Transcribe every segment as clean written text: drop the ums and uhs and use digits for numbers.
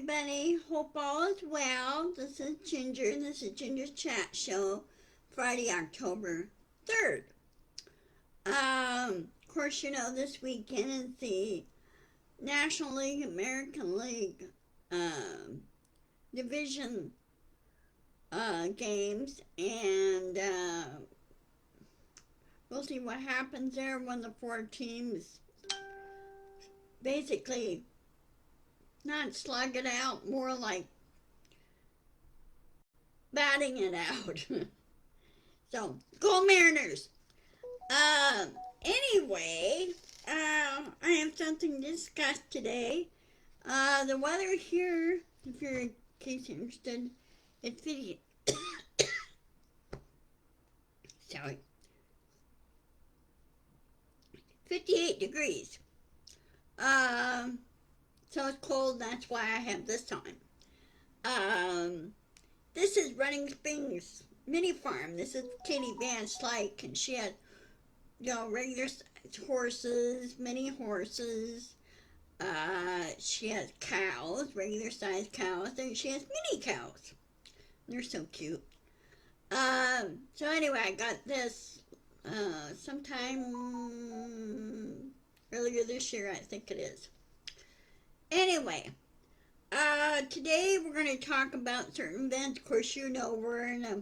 everybody. Hope all is well. This is Ginger. This is Ginger's Chat Show, Friday, October 3rd. Of course, this weekend is the National League, American League Division games, and we'll see what happens there when the four teams basically not slug it out, more like batting it out. So, go Mariners! Anyway, I have something to discuss today. The weather here, if you're in case you're interested, it's 58 degrees. So it's cold, that's why I have this on. This is Running Springs Mini Farm. This is Katie Van Slyke, and she has, regular size horses, mini horses. She has cows, regular size cows, and she has mini cows. They're so cute. So anyway, I got this sometime earlier this year, I think it is. Anyway, today we're going to talk about certain events. Of course, we're in a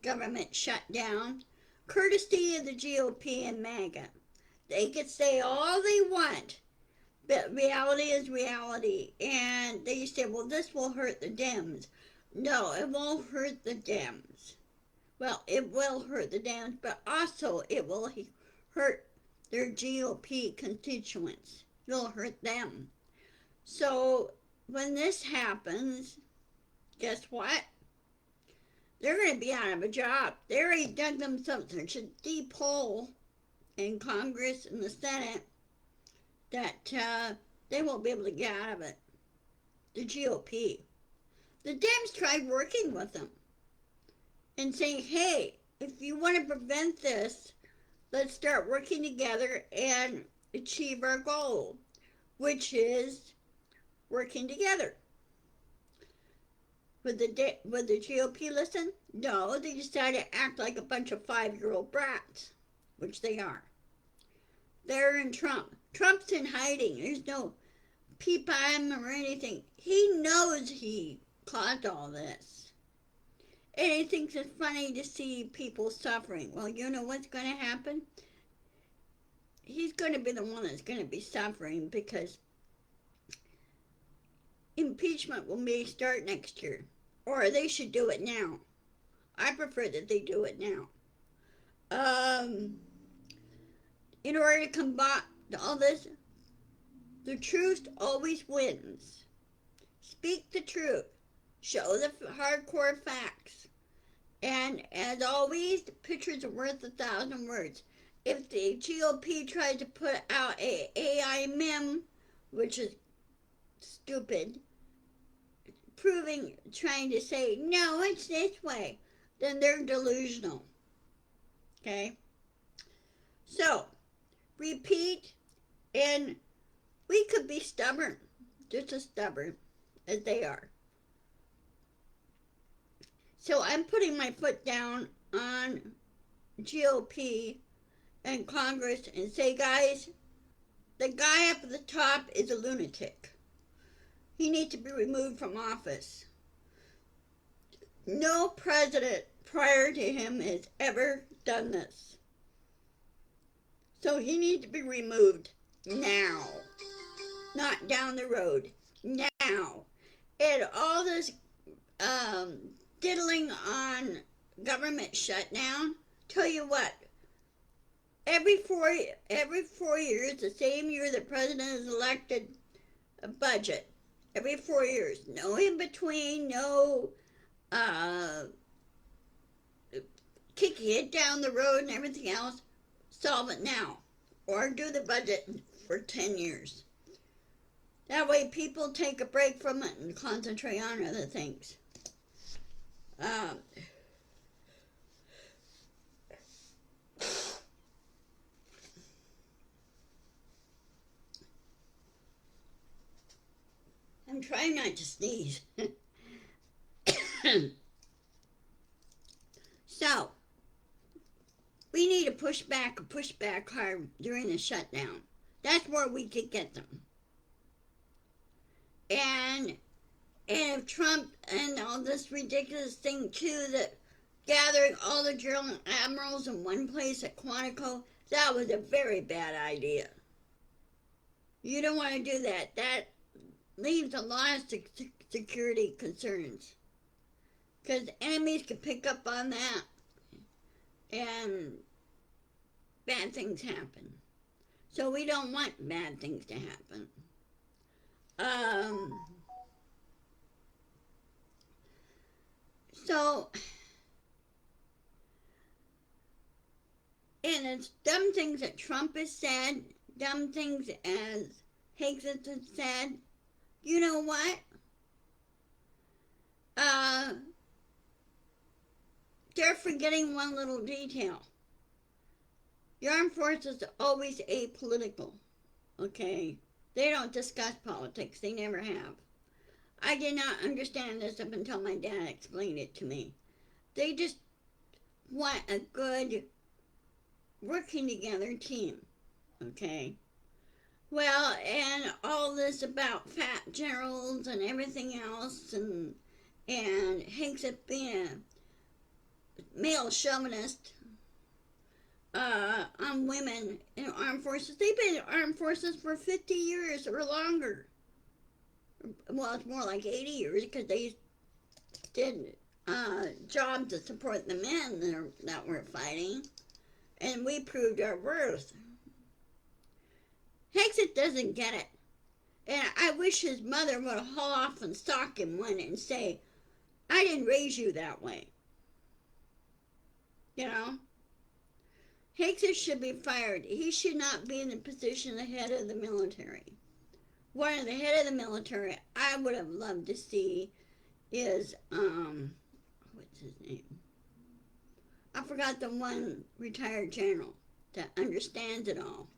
government shutdown, courtesy of the GOP and Maga. They can say all they want, but reality is reality. And they say, well, this will hurt the Dems. No, it won't hurt the Dems. Well, it will hurt the Dems, but also it will hurt their GOP constituents. It'll hurt them. So when this happens, guess what? They're going to be out of a job. They already dug themselves such a deep hole in Congress and the Senate that they won't be able to get out of it. The GOP. The Dems tried working with them and saying, hey, if you want to prevent this, let's start working together and achieve our goal, which is working together. Would the GOP listen? No, they decided to act like a bunch of 5-year-old brats, which they are. They're in Trump. Trump's in hiding. There's no peep on him or anything. He knows he caused all this. And he thinks it's funny to see people suffering. Well, you know what's going to happen? He's going to be the one that's going to be suffering because impeachment will maybe start next year. Or they should do it now. I prefer that they do it now. In order to combat all this, the truth always wins. Speak the truth. Show the hardcore facts. And as always, pictures are worth 1,000 words. If the GOP tried to put out a AI meme, which is stupid, trying to say, no, it's this way, then they're delusional. Okay? So, repeat, and we could be stubborn, just as stubborn as they are. So I'm putting my foot down on GOP and Congress and say, guys, the guy up at the top is a lunatic. He needs to be removed from office. No president prior to him has ever done this. So he needs to be removed now. Not down the road. Now. And all this diddling on government shutdown, tell you what, every four years, the same year the president is elected, a budget. Every 4 years. No in between, no kicking it down the road and everything else. Solve it now. Or do the budget for 10 years. That way people take a break from it and concentrate on other things. I'm trying not to sneeze. So, we need to push back hard during the shutdown. That's where we could get them. And if Trump and all this ridiculous thing too, that gathering all the general admirals in one place at Quantico, that was a very bad idea. You don't want to do that. That leaves a lot of security concerns. Because enemies could pick up on that and bad things happen. So we don't want bad things to happen. So, and it's dumb things that Trump has said, dumb things as Higgs has said. You know what? They're forgetting one little detail. The armed forces are always apolitical, okay? They don't discuss politics. They never have. I did not understand this up until my dad explained it to me. They just want a good working together team, okay? Well, and all this about fat generals and everything else, and Hanks being a male chauvinist on women in armed forces. They've been in armed forces for 50 years or longer. Well, it's more like 80 years because they did jobs to support the men that were fighting, and we proved our worth. Hexit doesn't get it, and I wish his mother would haul off and sock him one and say, I didn't raise you that way. You know? Hexit should be fired. He should not be in the position of the head of the military. One of the head of the military I would have loved to see is, what's his name? I forgot the one retired general that understands it all.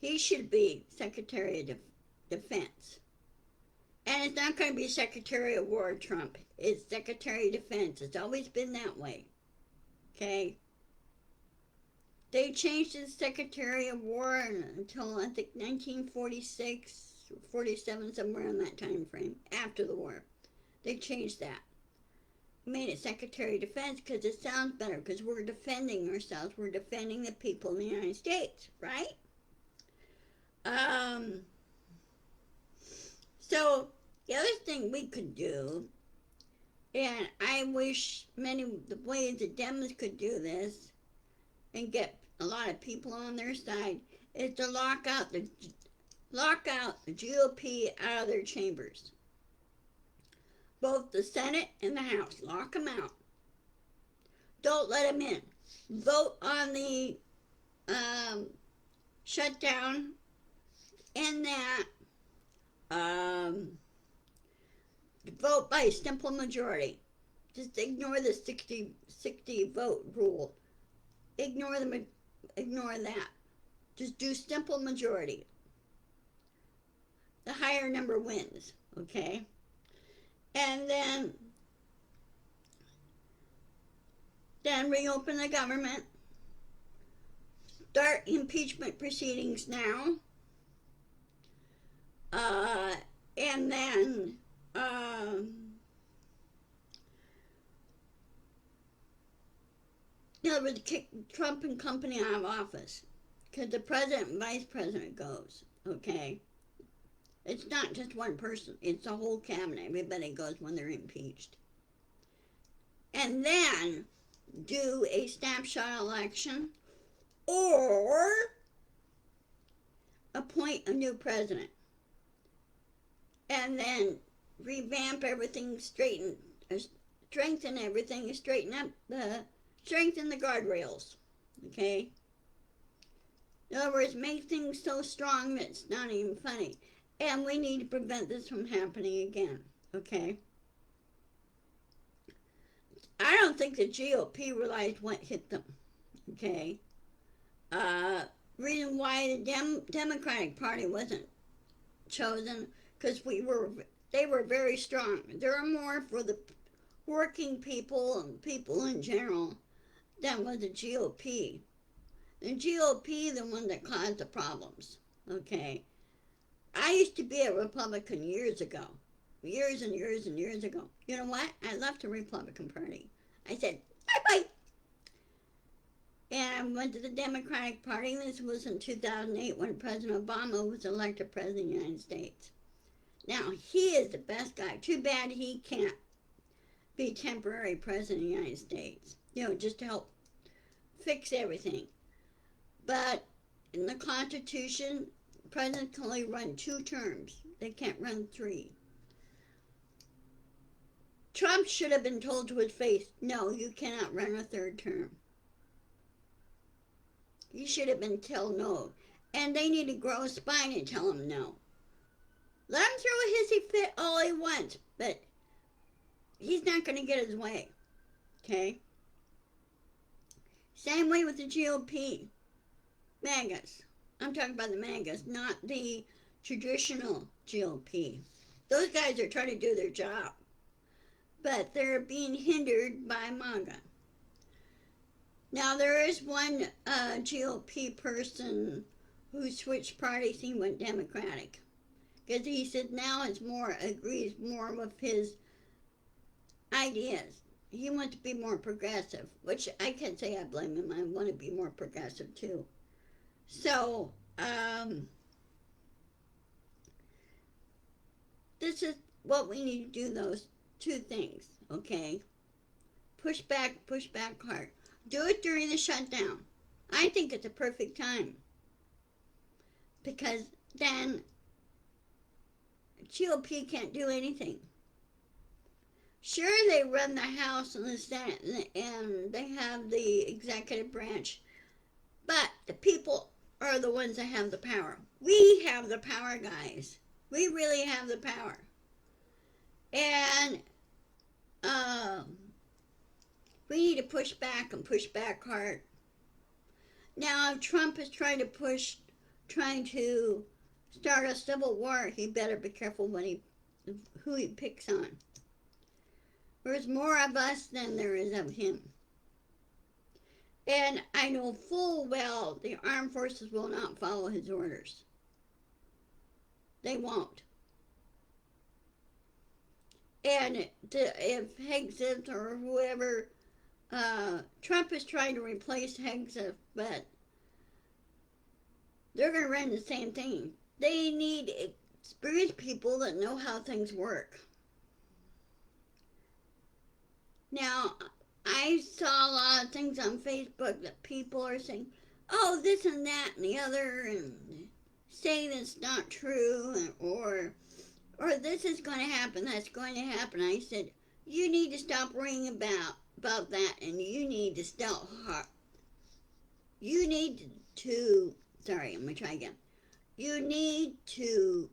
He should be Secretary of Defense. And it's not going to be Secretary of War, Trump. It's Secretary of Defense. It's always been that way. Okay? They changed the Secretary of War until, I think, 1946, 47, somewhere in that time frame, after the war. They changed that. Made it Secretary of Defense because it sounds better, because we're defending ourselves. We're defending the people in the United States, right? So, the other thing we could do, and I wish many the ways the Dems could do this and get a lot of people on their side, is to lock out the GOP out of their chambers. Both the Senate and the House. Lock them out. Don't let them in. Vote on the shutdown and that. Vote by a simple majority. Just ignore the 60 vote rule. Ignore that. Just do simple majority. The higher number wins, okay? And then reopen the government. Start impeachment proceedings now. And then in other words, kick Trump and company out of office. Because the president and vice president goes, okay? It's not just one person. It's the whole cabinet. Everybody goes when they're impeached. And then do a snapshot election or appoint a new president. And then revamp everything, strengthen everything, strengthen the guardrails, okay? In other words, make things so strong that it's not even funny. And we need to prevent this from happening again, okay? I don't think the GOP realized what hit them, okay? Reason why the Democratic Party wasn't chosen, because they were very strong. They're more for the working people and people in general than was the GOP. The GOP, the one that caused the problems. Okay, I used to be a Republican years ago, years and years and years ago. You know what? I left the Republican Party. I said bye bye, and I went to the Democratic Party. This was in 2008 when President Obama was elected President of the United States. Now, he is the best guy. Too bad he can't be temporary President of the United States. Just to help fix everything. But in the Constitution, presidents can only run 2 terms. They can't run 3. Trump should have been told to his face, no, you cannot run a 3rd term. He should have been told no. And they need to grow a spine and tell him no. Let him throw a hissy fit all he wants, but he's not going to get his way. Okay? Same way with the GOP. Magas. I'm talking about the Magas, not the traditional GOP. Those guys are trying to do their job, but they're being hindered by Maga. Now, there is one GOP person who switched parties. He went Democratic. Because he said now agrees more with his ideas. He wants to be more progressive, which I can't say I blame him. I want to be more progressive too. So, this is what we need to do, those 2 things, okay? Push back hard. Do it during the shutdown. I think it's a perfect time. Because then GOP can't do anything. Sure, they run the House and the Senate, and they have the executive branch, but the people are the ones that have the power. We have the power, guys. We really have the power. And we need to push back and push back hard. Now, if Trump is trying to start a civil war, he better be careful who he picks on. There's more of us than there is of him. And I know full well the armed forces will not follow his orders. They won't. And if Hegseth or whoever, Trump is trying to replace Hegseth, but they're going to run the same thing. They need experienced people that know how things work. Now, I saw a lot of things on Facebook that people are saying, oh, this and that and the other, and saying it's not true, or this is going to happen, that's going to happen. I said, you need to stop worrying about that, and you need to start you need to, sorry, I'm going to try again. You need to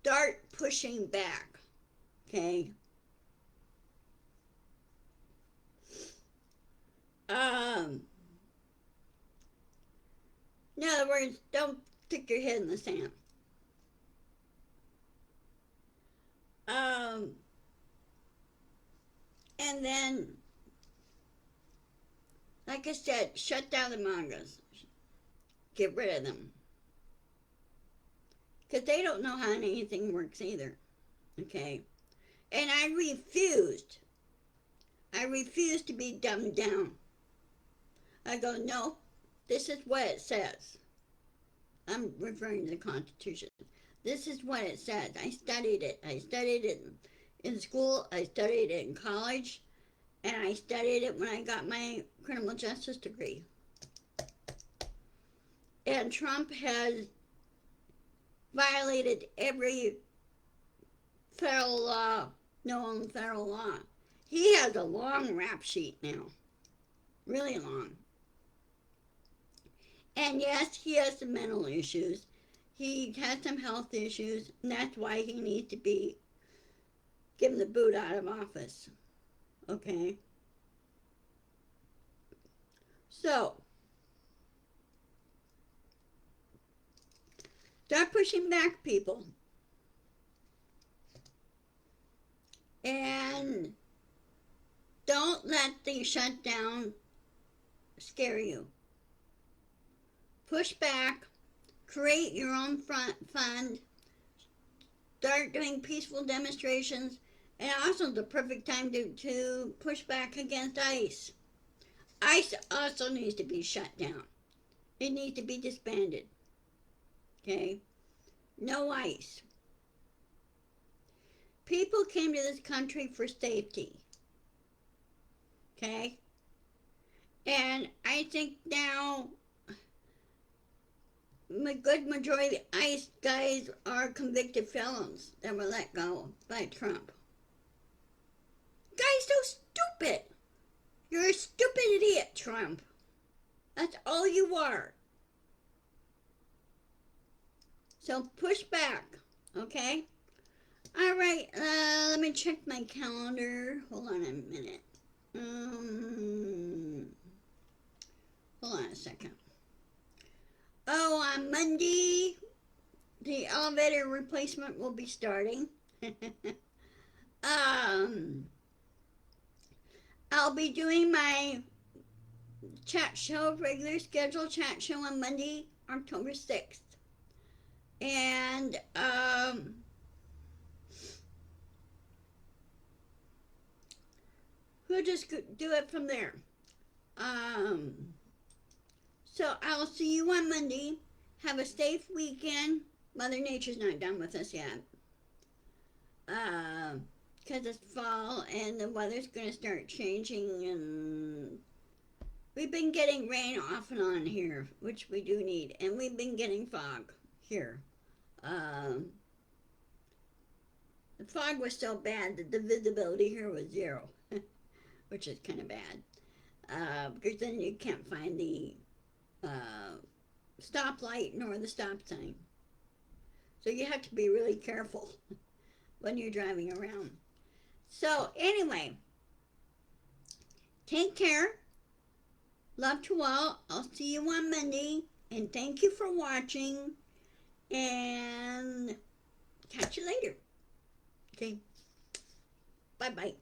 start pushing back, okay? In other words, don't stick your head in the sand. And then, like I said, shut down the Magas. Get rid of them. Because they don't know how anything works either. Okay? And I refused to be dumbed down. I go, no, this is what it says. I'm referring to the Constitution. This is what it says. I studied it. I studied it in school. I studied it in college. And I studied it when I got my criminal justice degree. And Trump has violated every federal law, known federal law. He has a long rap sheet now. Really long. And yes, he has some mental issues. He has some health issues, and that's why he needs to be given the boot out of office. Okay? So, start pushing back, people. And don't let the shutdown scare you. Push back, create your own fund, start doing peaceful demonstrations, and also the perfect time to push back against ICE. ICE also needs to be shut down. It needs to be disbanded. Okay? No ICE. People came to this country for safety. Okay? And I think now a good majority of the ICE guys are convicted felons that were let go by Trump. Guy's so stupid. You're a stupid idiot, Trump. That's all you are. So push back, okay? All right, let me check my calendar. Hold on a minute. Hold on a second. Oh, on Monday, the elevator replacement will be starting. I'll be doing my chat show, regular scheduled chat show on Monday, October 6th. And, we'll just do it from there. So I'll see you on Monday. Have a safe weekend. Mother Nature's not done with us yet. Because it's fall and the weather's going to start changing, and we've been getting rain off and on here, which we do need, and we've been getting fog here. The fog was so bad that the visibility here was 0, which is kind of bad, because then you can't find the stoplight nor the stop sign. So you have to be really careful when you're driving around. So anyway, take care. Love to all. I'll see you on Monday. And thank you for watching. And catch you later. Okay. Bye-bye.